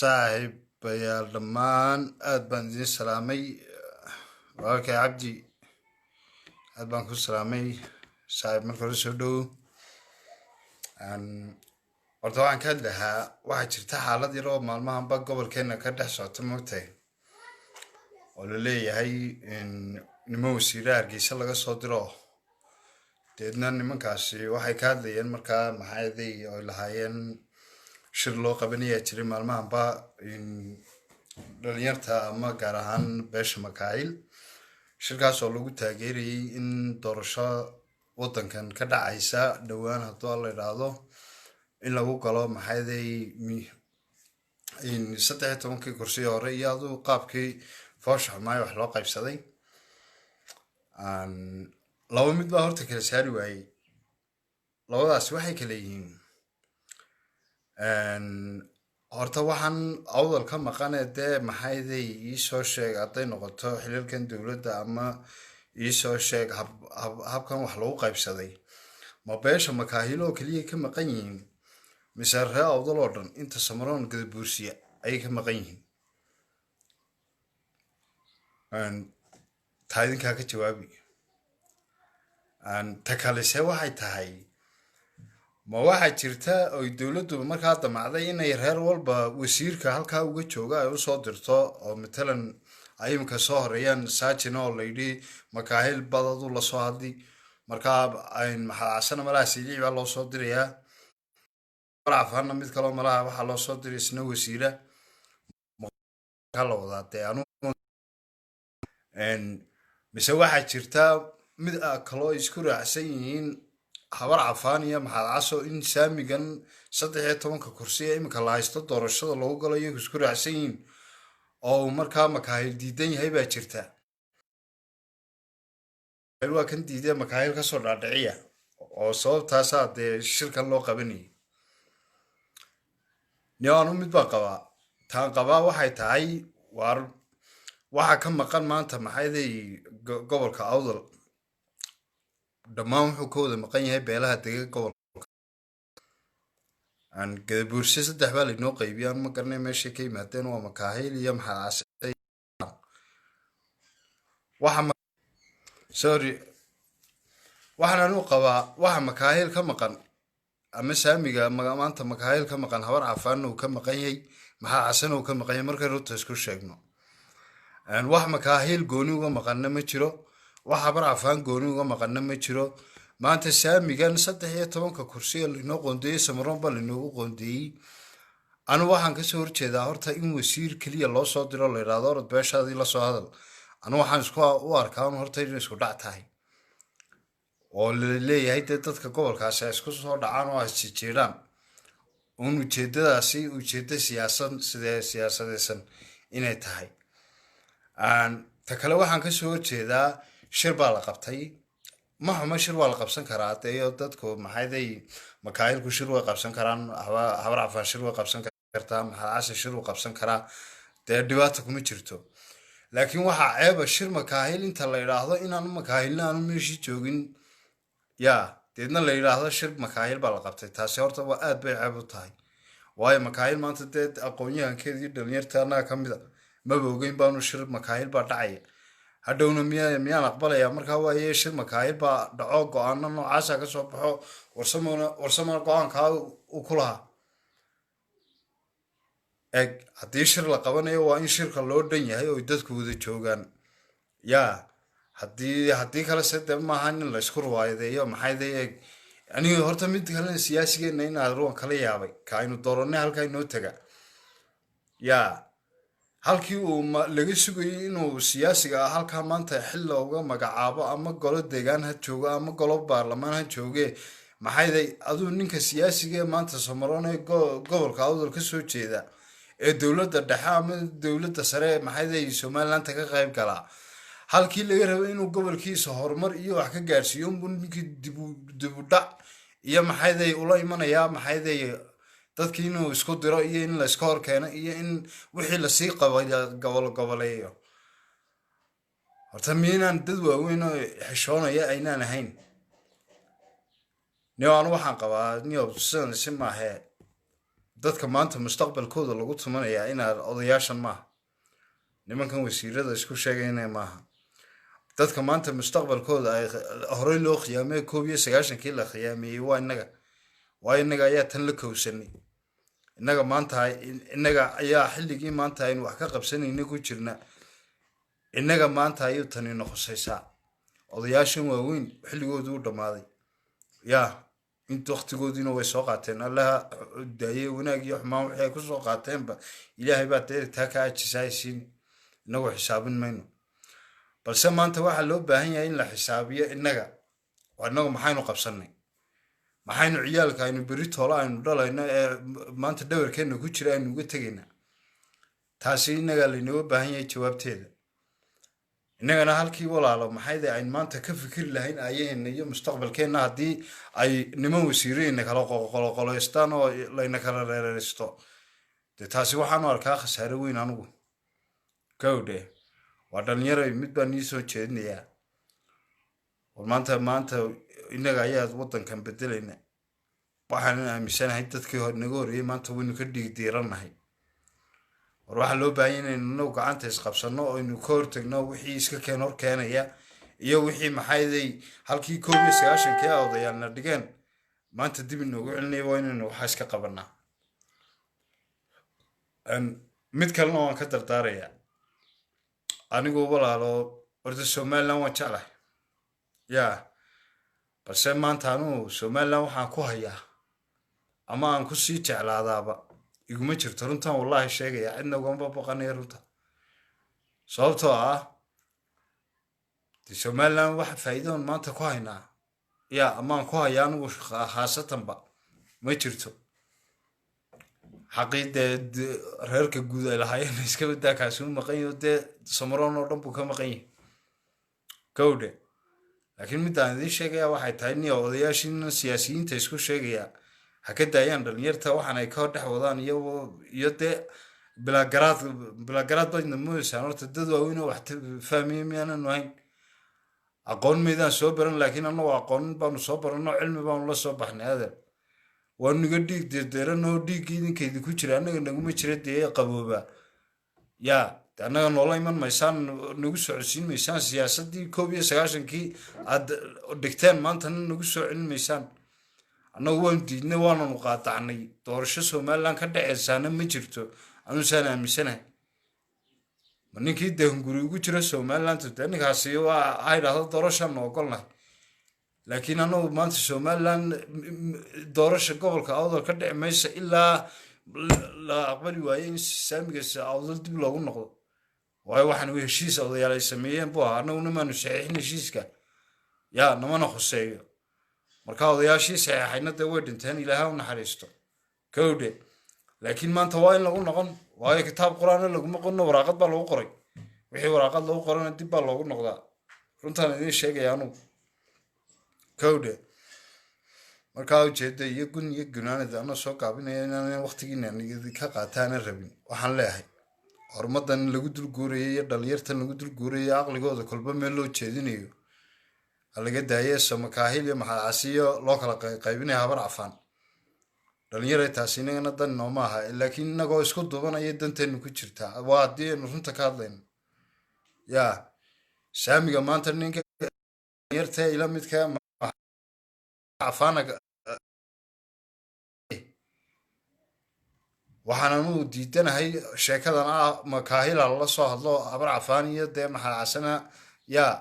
صاحب يا لمان أدبان زين سلامي وك يا عبدي أدبان كل سلامي صاحب من كل سودو عن وطبعا كلها واحد شرتها على دي روب مالما بق قبل كنا كده صوت موتين ولا لي هي إن نمو سيرار جيس الله صوت روح تدنا نمن كاسي واحد كذا مركا محاذي ولا هاين شرلو قبنية تري مالما با إن dhalinyarta ama gaar ahaan beesha makaayil shirkaas oo lagu taageerayay in doorasho wadankan ka dhacaysa dhowaan hadduu la yidhaahdo in lagu galo maxayday in 13 kursi hore iyo aduu qaabkii foosh xumaay wax loo qaybsaday aan laba mid baa horta kala saari waayay labadaas waxay kala yihiin horta waxaan awdal ka maqanay dee maxayday ii soo sheeg hadday noqoto xiliilkan dowladda ama ii soo sheeg habkan wax lagu qaybsaday ma beesha makaahilo oo keliya ka maqan yihiin mise ree awdal oo dhan inta samaroon gadabuursiya ayay ka maqan yihiin taa idinkaa ka jawaabi ta kalese waxay tahay ma waxaa jirta oo dowladdu markaa damacday inay reer walba wasiirka halkaa uga jooga ay u soo dirto oo matalan ay imika soo horeeyaan saajin oo layidhi makaahil badadu la soo hadli markaa maxaasana malaha siiliic baa loo soo dirayaa warcafaana mid kaloo malaha waxaa loo soo diray isna wasiira la wadaa dee mise waxaa jirta mid kaloo isku raacsan yihiin habar cafaan iyo maxaad caso in saamigan 13 kursi ee imika la haysto doorashada lagu galo iyagu isku raacsan yihiin oo markaa makaahil diidan yahay baa jirta waa kan diiday makaahil ka soo dhaadhiciya oo sababtaasaa dee shirkan loo qabanayay niyaanu mid baan qabaa taan qabaa waxay tahay waar waxa ka maqan maanta maxayday gobolka awdal dhammaan wuxuu ka wada maqan yahay beelaha dega gobolka aan gadabuursi saddex baa laynoo qaybiyaan ma garanay meeshay ka yimaadeen waa makaahil iyo maxaad sorry waxaan anu qabaa waxa makaahil ka maqan ama saamiga maanta makaahil ka maqan habar cafaan uu ka maqan yahay maxaa casan uu ka maqan yahay markay runta isku sheegno wax makaahil gooni uga maqanna ma jiro wax habar cafaan gooni uga maqanna ma jiro maanta saamigan 13 kursi laynoo qoondeeyay samaroon baa laynoogu qoondeeyey anu waxaan kasoo horjeedaa horta in wasiir keliya loo soo diro la yidhaahdo orod beeshaadii la soo hadal anu waxaan isku u arkaa horta in isku dhac tahay oo la leeyahay dee dadka gobolkaasi ay isku soo dhacaan oo ay jijeedaan un ujeedadaasi ujeedda siyaasadeysan inay tahay ta kale waxaan kasoo horjeedaa shir baa la qabtay ma xuma shir waa la qabsan karaa dee dadku maxayday makaahilku shir way qabsan karaan habar cafaan shir way qabsan kartaa maxaa casan shir way qabsan karaa dee dhibaato kuma jirto laakiin waxaa ceeba shir makaahil inta la yidhaahdo inaanu makaahilna aanu meeshii joogin yaa deedna la yidhaahdo shir makaahil baa la qabtay taasi horta waa aad bay ceeb u tahay waayo makaahil maanta dee aqoon-yahankeedii dhalinyarta annaga ka mida maba ogeyn baanu shir makaahil baa dhacaya hadhowna miyaan aqbalayaa markaa waaye shir makaahil baa dhaco go-aano noocaasa ka soo baxo warsamana go-aankaa uu ku lahaa eg haddii shir la qabanayo waa in shirka loo dhan yahay oo dadku wada joogaan yaa haddii kale se de maaha in la isku ruwaayadeeyo maxayday eg aniga horta mid kalena siyaasigeenna inaad ruwan kala yaabay ka aynu dooranay halkaa inoo taga yaa halkii uu laga sugayay inuu siyaasiga ah halkaa maanta xil looga magacaabo ama golo deegaan ha joogo ama golo baarlamaan ha jooge maxayday aduu ninka siyaasiga ee maanta samaroon ee gobolka awdal ka soo jeeda ee dowladda dhexe ama dowladda sare maxayday somaliland ka qayb galaa halkii laga rabay inuu gobolkiisa horumar iyo wax ka gaarsiiyo unbuu ninkii dibudhac iyo maxayday ula imanayaa maxayday dadkii inuu isku diro iyo in la iska hor keeno iyo in wixii lasii goboleeyo horta miinaan dad waaweyn oo xishoonaya aynaan ahayn niyo anu waxaan qabaa niyo sidan si maahee dadka maanta mustaqbalkooda lagu tumanayaa inaad odayaashan maaha nimankan wasiirada isku sheegayna maaha dadka maanta mustaqbalkooda ay horey loo khiyaamay 1991kii la khiyaameeyey waa inaga ayaa tan la kowsanay inaga ayaa xilligii maanta aynu wax ka qabsanayna ku jirna inaga maanta ayuu tani noqosaysaa odayaashan waaweyn xilligoodu u dhammaaday yaa inta waqtigoodiina way soo qaateen allaha daayay wanaag iyo xumaan waxay ku soo qaateenba ilaahay baa taa ka ajisaysiin inagu xisaabin mayno balse maanta waxaa loo baahan yahay in la xisaabiyo inaga maxaynu qabsanay maxaynu ciyaalka aynu beri toola aynu dhalayno ee maanta dhawarkeena ku jira aynu uga tegaynaa taasi inaga laynooga baahan yahay jawaabteeda innagana halkii walaalo maxayde aynu maanta ka fikiri lahayn ayaheena iyo mustaqbalkeenna haddii ay niman wasiirayna kala qoloqoloystaan oo layna kala reereysto dee taasi waxaanu arkaa khasaare weyn anugu gawdhe waa dhalinyaro mid baan ii soo jeedinayaa war maanta inaga ayaa waddankan bedelayna waxaanan aaminsanahay dadkii naga horreeyey maanta waynu ka dhiigdiiranahay war waxaa loo baahan yahay inaynu gacanta isqabsanno oo aynu ka hortagno wixii iska hor keenaya iyo wixii maxayday halkii 1991kii odayaalna dhigeen maanta dib inoogu celinaya waa inaynu waxa iska qabanaa mid kalena waan ka dardaarayaa anigu walaalo horta Somaliland waan jeclahay yaa balse maanta anu Somaliland waxaan ku hayaa ama aan ku sii jeclaadaaba iguma jirto runtan wallahi sheegaya cidna ugama baqanay runta sababtoo ah Somaliland wax faa'iido maanta ku haynaa yaa ama aan ku hayaa anigu khaasatanba ma jirto xaqiiqdeed reerka guud ay lahaayeen iska badaa kaasi u maqan yahay dee Samaroon oo dhan buu ka maqan yahay gawdhe laakiin midaan idin sheegaya waxay tahay in odayaashiina siyaasiyiinta isku sheegaya ha ka daayaan dhalinyarta waxaan ay ka dhex wadaan iyo dee bilagaraad badna mooysan horta dad waaweyn oo wax fahmiyay miyaanan ahayn aqoon meedaan soo baran laakiin annagu aqoon baanu soo baranno cilmi baanu la soo baxnay adeer waa niga dhiig deeranoo dhiiggii idinkeydii ku jira annaga naguma jira dee qabooba yaa annaga noola iman maysaan nagu socodsiin maysaan siyaasaddii 1991kii aad dhigteen maantana nagu soo celin maysaan annagu waan diidnay waananu qaadacnay doorasho Somaliland ka dhacaysaana ma jirto anusaan aaminsanahay ma ninkii dehunguri ugu jira Somaliland dee ninkaasi waa ay dhahdo doorashaan ogolnahay laakiin annagu maanta Somaliland doorasho gobolka awdal ka dhici maysa ilaa la aqbali waayo in saamigaas awdal dib loogu noqdo waayo waxaan heshiis odayaal ay sameeyeen buu ahaa annaguna maanu saxiixin heshiiska yaa namana khuseeyo marka odayaashii saxiixayna dee way dhinteen ilaahay u naxariisto gawdhe laakiin maanta waa in lagu noqon waayo kitaab quraan laguma qorno waraaqad baa lagu qoray wixii waraaqad lagu qorana dib baa loogu noqdaa runtaan idin sheegaya anugu gawdhe markaa ujeeda iyo gunaanada ana soo gaabinaya inaan waqtigiina ka qaataana rabin waxaan leeyahay hormadan lagu dulguurayay iyo dhalinyartan lagu dulguurayay aqligooda kolba meel loo jeedinayo laga daayay samakaahil iyo maxaasiyo loo kala qaybinay habar afaan dhalinyarada taasina dan nooma aha laakiin inagoo isku duubanaya danteenu ku jirta waa hadii aynu runta ka hadlayno yaa saamiga maanta ninka dhalinyarta ila midka afaanaga waxaanu diidanahay sheekadan makaahila la soo hadlo habar afaan iyo dee maxaasana yaa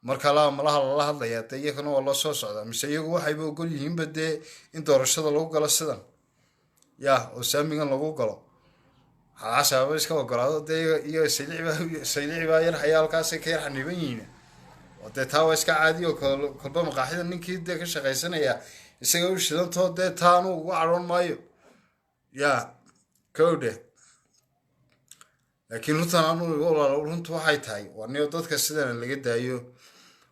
marka malaha la hadlaya dee iyagana waa la soo socdaa mise iyagu waxayba ogol yihiinba dee in doorashada lagu galo sidan yaa oo saamigan lagu galo xaasaba iska ogolaado dee iyo saylici baa yar hayaalkaasay ka yar xaniban yihiin oo dee taa waa iska caadi oo kolba maqaaxida ninkii dee ka shaqaysanaya isaga u shidantoo dee taanu ugu cadhoon maayo yaa gawdhe laakiin runtan anu runtu waxay tahay waa niyo dadka sidana laga daayo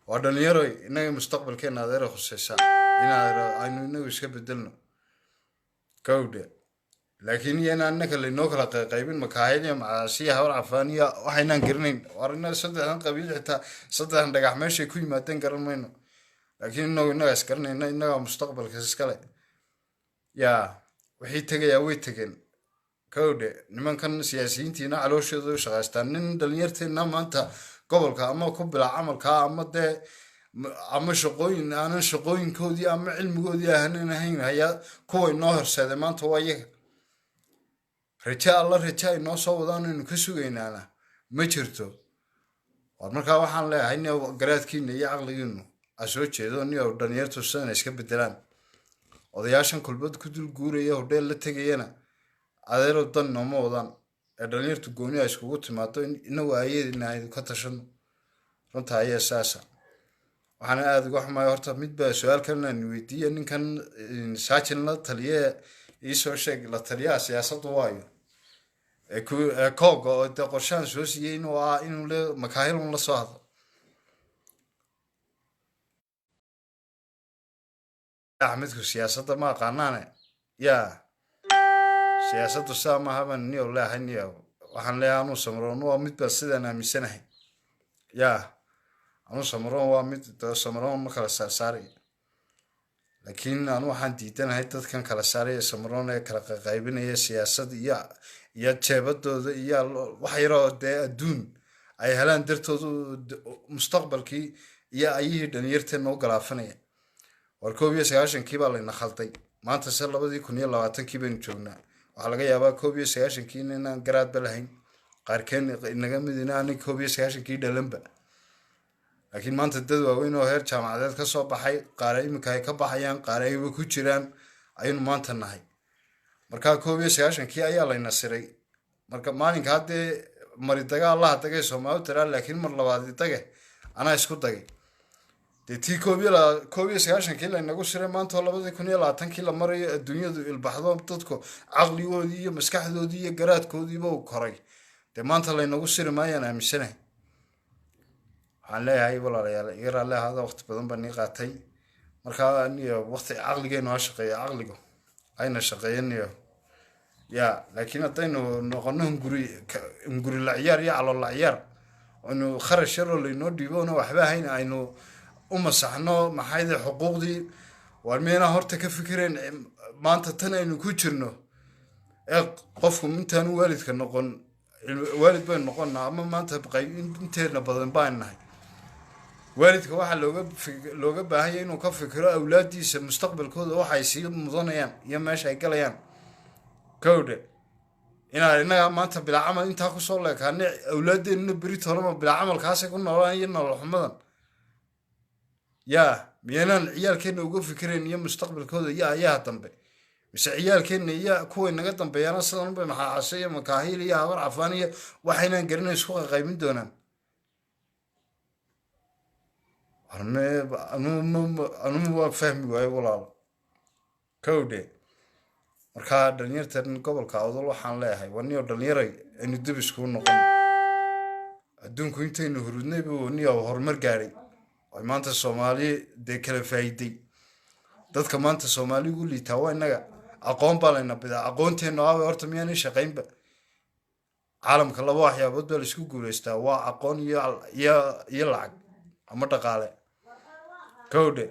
waa dhalinyaro inaga mustaqbalkeena adeera khusaysa aynu inagu iska bedelno gawdhe laakiin iyana annaka laynoo kala qaybin makaahil iyo macaasiya habar cafaaniya waxaynaan garanayn war inaga saddexdan qabiil xitaa saddexdan dhagax meeshay ku yimaadeen garan mayno laakiin inaga isgaranayna inaga mustaqbalka iskale yaa wixii tegayaa way tegeen kowdhe nimankan siyaasiyiintiina calooshooda u shaqaystaan nin dhalinyarteena maanta gobolka ama ku bilaa camalkaa ama dee ama shaqooyin aanan shaqooyinkoodii ama cilmigoodii aanan ahayn hayaa kuway noo horseeday maanta waa iyaga raja alla raja ay noo soo wadaan aynu ka sugaynaana ma jirto war markaa waxaan leeyahay nin garaadkiina iyo caqligiinu a soo jeedo nin oo dhalinyartu sidana iska bedelaan odayaashan kulbad ku dul guuraya hodheel la tegayana adeero dan nooma wadaan ee dhalinyartu gooni a iskugu timaado inagu ayadina aydu ka tashano runta ayaa saasa waxaana aada uga xumaaya horta midba su-aal kalena ni weydiiya ninkan saajin la taliye iisoo sheeg la taliyaha siyaasaddu waayo kooga oo dee qorshahan soo siiyey inuu inuu le makaahil un la soo hadlo axmedku siyaasadda ma aqaanaane yaa siyaasaddu saa mahaban niyo leahay niyo waxaan leeyahay anuu samroon waa midba sidaan aaminsanahay yaa anuu samroon waa mid samroon ma kala saarsaaraya laakiin anu waxaan diidanahay dadkan kala saaraya samroon ee kala qaybinaya siyaasad iyo jeebadooda iyo wax yaroo dee adduun ay helaan dartoodu mustaqbalkii iyo ayihii dhalinyarteena u galaafanaya war 1991kii baa layna khalday maanta se 2020kii baynu joognaa waxaa laga yaabaa 1991kii inaan garaadba lahayn qaarkeen inaga midina aanay 1991kii dhalanba laakiin maanta dad waaweyn oo heer jaamacadeed ka soo baxay qaar iminka ay ka baxayaan qaar ayba ku jiraan ayaynu maanta nahay markaa 1991kii ayaa layna siray marka maalinka haddee mari dagaa allaha dagay soomaali tiraa laakiin mar labaadi dage anaa isku dagay dee tii 1991kii laynagu siray maanta oo 2020kii la marayo adduunyadu ilbaxdo dadku caqligoodii iyo maskaxdoodii iyo garaadkoodiiba u koray dee maanta laynagu siri maayaan aaminsanahay waxaan leeyahay walaalayaal iga raalli ahaada waqti badan baa nii qaatay markaa niyo waqti caqligeenu ha shaqeeya caqligu ayna shaqeeyaniyo yaa laakiin haddaynu noqono hunguri la ciyaar iyo calool la ciyaar aynu kharash yaroo laynoo dhiiboona waxba ahayn aynu u masaxno maxayde xuquuqdii waar miyanaa horta ka fikireen maanta tan aynu ku jirno ee qofku intaanu waalidka noqon waalid baynu noqonnaa ama maanta inteena badan baan nahay waalidka waxaa looga baahanya inuu ka fikiro awlaadiisa mustaqbalkooda waxay sii mudanayaan iyo meesha ay galayaan kowdhe inaan innaga maanta bilaa camal intaa kusoo leekaane awlaadeenuna berit horema bilaa camalkaasay ku noolaan iyo nolol xumadan yaa miyaynaan ciyaalkeenna uga fikirayn iyo mustaqbalkooda iyo ayaha dambe mise ciyaalkeenna iyo kuway naga dambeeyaana sidan bay maxaacasho iyo makaahiil iyo habar cafaan iyo waxaynaan garanayn isku qaqaybin doonaan anugu waa fahmi waayo walaalo kowdhe markaa dhalinyartan gobolka awdal waxaan leeyahay waa niyo dhalinyaray aynu dib iskuu noqon adduunku intaynu hurudnay buu niyo horumar gaadhay ay maanta soomaali dee kala faa'iiday dadka maanta soomaali ugu liitaa waa innaga aqoon baa layna bidaa aqoonteenna aawe horta miyaanay shaqaynba caalamka laba waxyaabood baa laisku guulaystaa waa aqoon iyo lacag ama dhaqaale kowdhe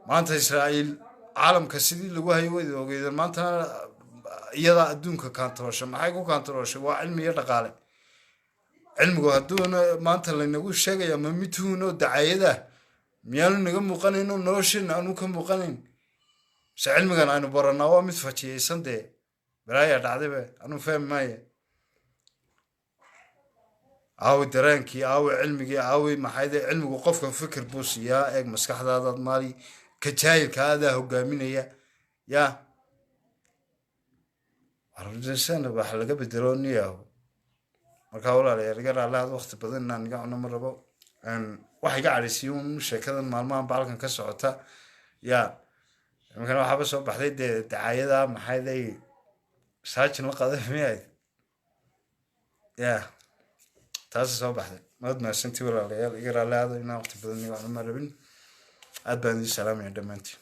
maanta israa'iil caalamka sidii lagu hayo wayda ogeydeen maantana iyadaa adduunka kaantaroosha maxay ku kaantarooshay waa cilmi iyo dhaqaale cilmigu hadduuna maanta laynagu sheegaya ma midhuun oo dacayadah miyaanu naga muuqanayno nolosheena aanu ka muuqanayn mise cilmigan aynu baranaa waa mid fajiyaysan dee balaayaa dhacdaybe anuu fahmi maaye aawi dareenkii aawi cilmigii aawi maxayde cilmigu qofka fikir buu siiyaa eeg maskaxdaadaad maali ka jaahilka adaa hogaaminaya yaa warsan wax laga bedelo niyaho markaa walaalayaal iga raalaad waqti badan inaan iga cuno ma rabo waxa iga cadhaysiiyo un sheekadan maalmahan baalkan ka socota yaa imankana waxaaba soo baxday dee dacaayada maxayday saajin la qaday miyayd yaa taasi soo baxday maad mahadsantii walaalayaal iga raalaado inaan waqti badan iga cuno ma rabin aad baan idin salaamaya dhammaantiin